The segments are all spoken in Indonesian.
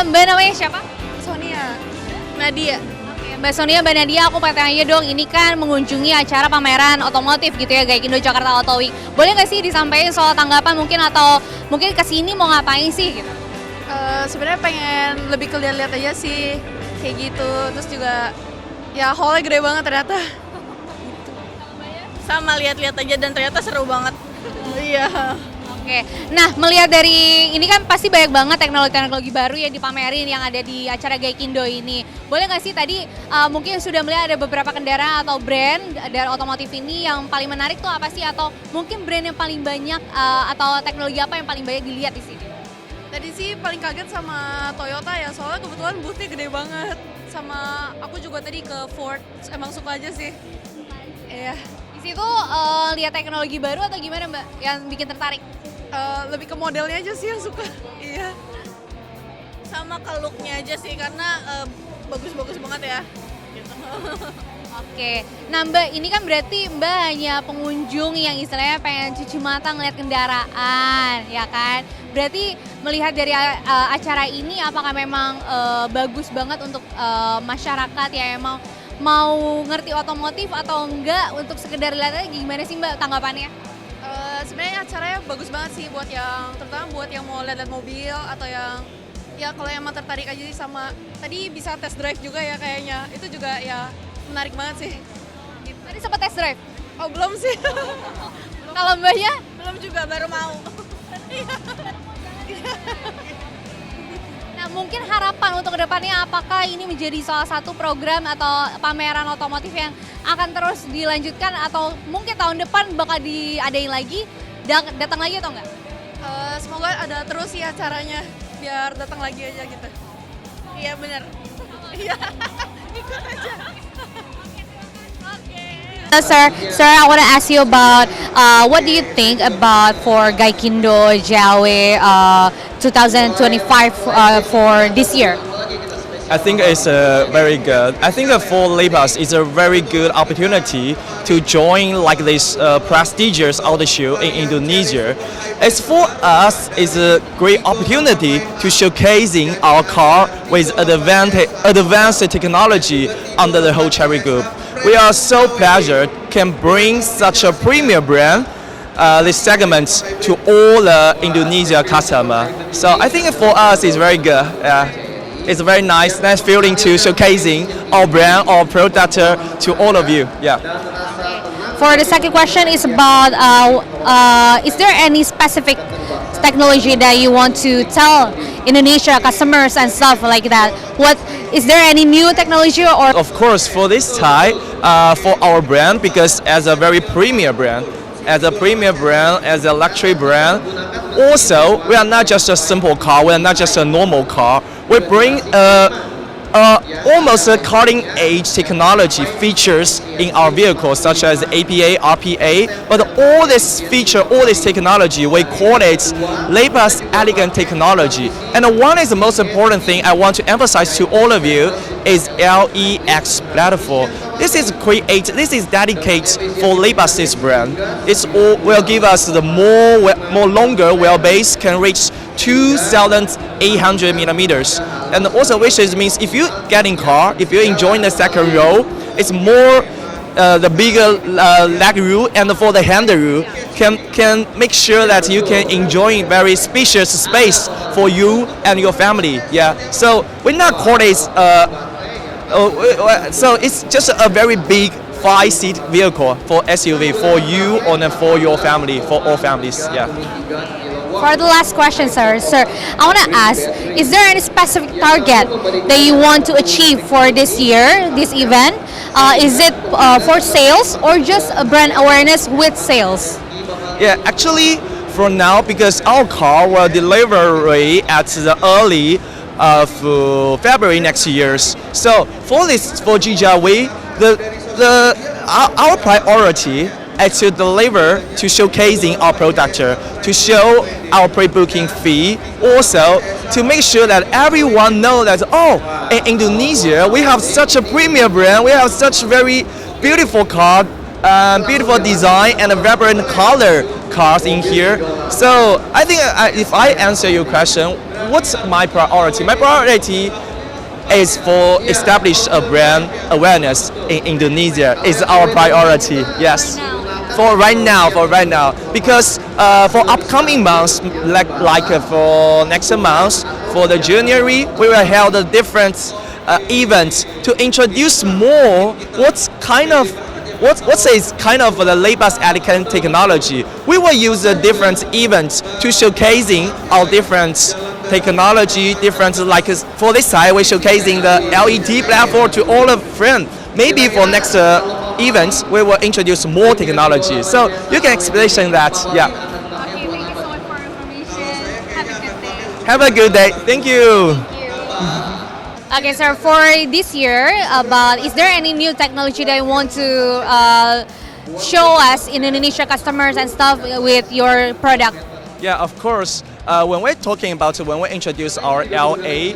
Mbak namanya siapa? Sonia. Nadia. Oke, Mbak Sonia, Mbak Nadia, aku pengen tanya dong, ini kan mengunjungi acara pameran otomotif gitu ya, Gaikindo Jakarta Auto Week. Boleh nggak sih disampaikan soal tanggapan mungkin atau mungkin kesini mau ngapain sih gitu? Sebenarnya pengen lebih ke lihat-lihat aja sih, kayak gitu. Terus juga ya hallnya gede banget ternyata. Sama lihat-lihat aja dan ternyata seru banget. Iya. Oke, nah melihat dari ini kan pasti banyak banget teknologi-teknologi baru yang dipamerin yang ada di acara Gaikindo ini. Boleh nggak sih tadi mungkin sudah melihat ada beberapa kendaraan atau brand dari otomotif ini yang paling menarik tuh apa sih? Atau mungkin brand yang paling banyak atau teknologi apa yang paling banyak dilihat di sini? Tadi sih paling kaget sama Toyota ya, soalnya kebetulan booth-nya gede banget. Sama aku juga tadi ke Ford, emang suka aja sih. Iya. Di situ lihat teknologi baru atau gimana Mbak yang bikin tertarik? Lebih ke modelnya aja sih yang suka. Iya. Sama ke look-nya aja sih, karena bagus-bagus banget ya. Gitu. Oke, nah Mbak ini kan berarti Mbak hanya pengunjung yang istilahnya pengen cuci mata ngeliat kendaraan, ya kan? Berarti melihat dari acara ini apakah memang bagus banget untuk masyarakat yang emang mau ngerti otomotif atau enggak untuk sekedar lihat aja, gimana sih Mbak tanggapannya? Sebenarnya acaranya bagus banget sih buat yang, terutama buat yang mau lihat mobil atau yang ya kalau yang emang tertarik aja sih sama tadi bisa test drive juga ya kayaknya. Itu juga ya menarik banget sih. Gitu. Tadi sempat test drive? Oh belum sih. Kalau Mbaknya? Belum juga, baru mau. Nah mungkin harapan untuk kedepannya apakah ini menjadi salah satu program atau pameran otomotif yang akan terus dilanjutkan atau mungkin tahun depan bakal diadain lagi, datang lagi atau enggak? Semoga ada terus sih acaranya biar datang lagi aja gitu. Iya benar. Iya. Ikut aja. Sir, I want to ask you about what do you think about for Gaikindo Jiaowei 2025 for this year? I think it's very good. I think for Lepas, it's a very good opportunity to join like this prestigious auto show in Indonesia. As for us, it's a great opportunity to showcasing our car with advanced technology under the whole Cherry Group. We are so pleased can bring such a premier brand this segment to all the Indonesia customer. So I think for us it's very good. It's a very nice feeling to showcasing our brand, our product to all of you. Yeah. For the second question is about is there any specific technology that you want to tell Indonesia customers and stuff like that? What is there any new technology or? Of course, for this time, for our brand, because as a very premier brand, as a luxury brand, also we are not just a simple car, we are not just a normal car. We bring almost a cutting-edge technology features in our vehicles, such as APA, RPA. But all this feature, all this technology, we call it Lepas elegant technology. And one is the most important thing I want to emphasize to all of you is LEX platform. This is dedicated for Lepas' brand. It's all will give us the more longer wheelbase, can reach 2,800 millimeters. And also, which means if you get in car, if you enjoy the second row, it's more the bigger leg room, and for the handle room can make sure that you can enjoy very spacious space for you and your family. Yeah. So we're not call it. So it's just a very big 5-seat vehicle for SUV for you and for your family, for all families. Yeah. For the last question, sir, I want to ask, is there any specific target that you want to achieve for this year, this event? Is it for sales or just a brand awareness with sales? Yeah, actually, for now, because our car will deliver at the early of February next year. So for GJW, our priority is to deliver, to showcasing our product, to show our pre-booking fee, also to make sure that everyone know that in Indonesia we have such a premier brand, we have such very beautiful car, beautiful design and a vibrant color cars in here. So I think if I answer your question, what's my priority? My priority is for establish a brand awareness in Indonesia. Is our priority. Yes. For right now, because for upcoming months, for next month, for the January, we will hold a different events to introduce more what's kind of the LayPass elegant technology. We will use a different events to showcasing our different technology, different like for this side we're showcasing the LED platform to all of friends. Maybe for next events we will introduce more technology. So you can explain that. Yeah. Okay, thank you so much for information. Have a good day. Have a good day. Thank you. Okay, so for this year, is there any new technology that you want to show us in Indonesia customers and stuff with your product? Yeah, of course. When we're talking about when we introduce our LA,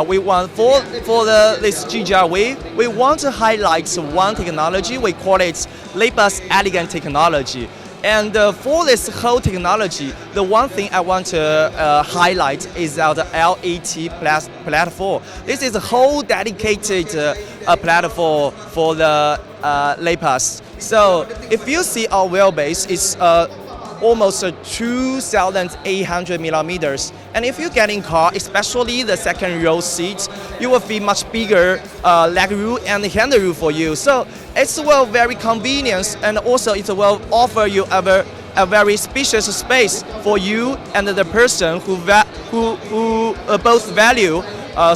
we want for this GGR we want to highlight one technology. We call it LayPass elegant technology. And for this whole technology, the one thing I want to highlight is our LET platform. This is a whole dedicated platform for the LayPass. So if you see our wheelbase, it's almost 2,800 millimeters. And if you get in car, especially the second row seat, you will feel much bigger leg room and handle room for you. So it's very convenient, and also it will offer you a very spacious space for you and the person who both value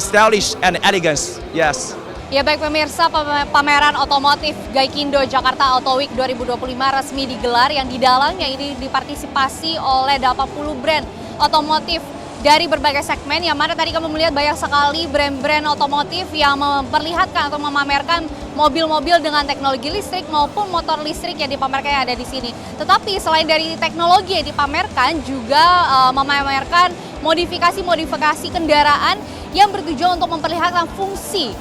stylish and elegance. Yes. Ya baik pemirsa, pameran otomotif Gaikindo Jakarta Auto Week 2025 resmi digelar yang di dalamnya ini dipartisipasi oleh 80 brand otomotif dari berbagai segmen, yang mana tadi kami melihat banyak sekali brand-brand otomotif yang memperlihatkan atau memamerkan mobil-mobil dengan teknologi listrik maupun motor listrik yang dipamerkan yang ada di sini. Tetapi selain dari teknologi yang dipamerkan, juga memamerkan modifikasi kendaraan yang bertujuan untuk memperlihatkan fungsi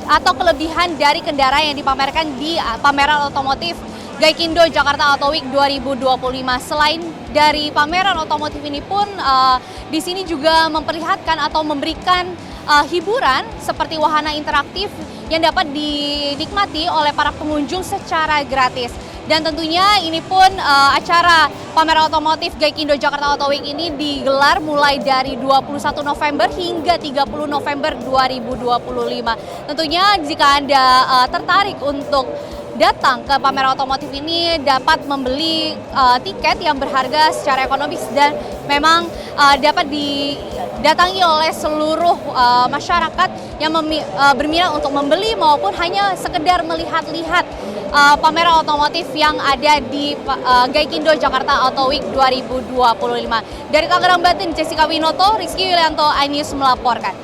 atau kelebihan dari kendaraan yang dipamerkan di pameran otomotif Gaikindo Jakarta Auto Week 2025. Selain dari pameran otomotif ini pun di sini juga memperlihatkan atau memberikan hiburan seperti wahana interaktif yang dapat dinikmati oleh para pengunjung secara gratis. Dan tentunya ini pun acara pameran otomotif Gaikindo Jakarta Auto Week ini digelar mulai dari 21 November hingga 30 November 2025. Tentunya jika Anda tertarik untuk datang ke pameran otomotif ini dapat membeli tiket yang berharga secara ekonomis dan memang dapat didatangi oleh seluruh masyarakat yang berminat untuk membeli maupun hanya sekedar melihat-lihat pameran otomotif yang ada di Gaikindo Jakarta Auto Week 2025. Dari Tangerang, Banten, Jessica Winoto, Rizky Yulianto, iNews melaporkan.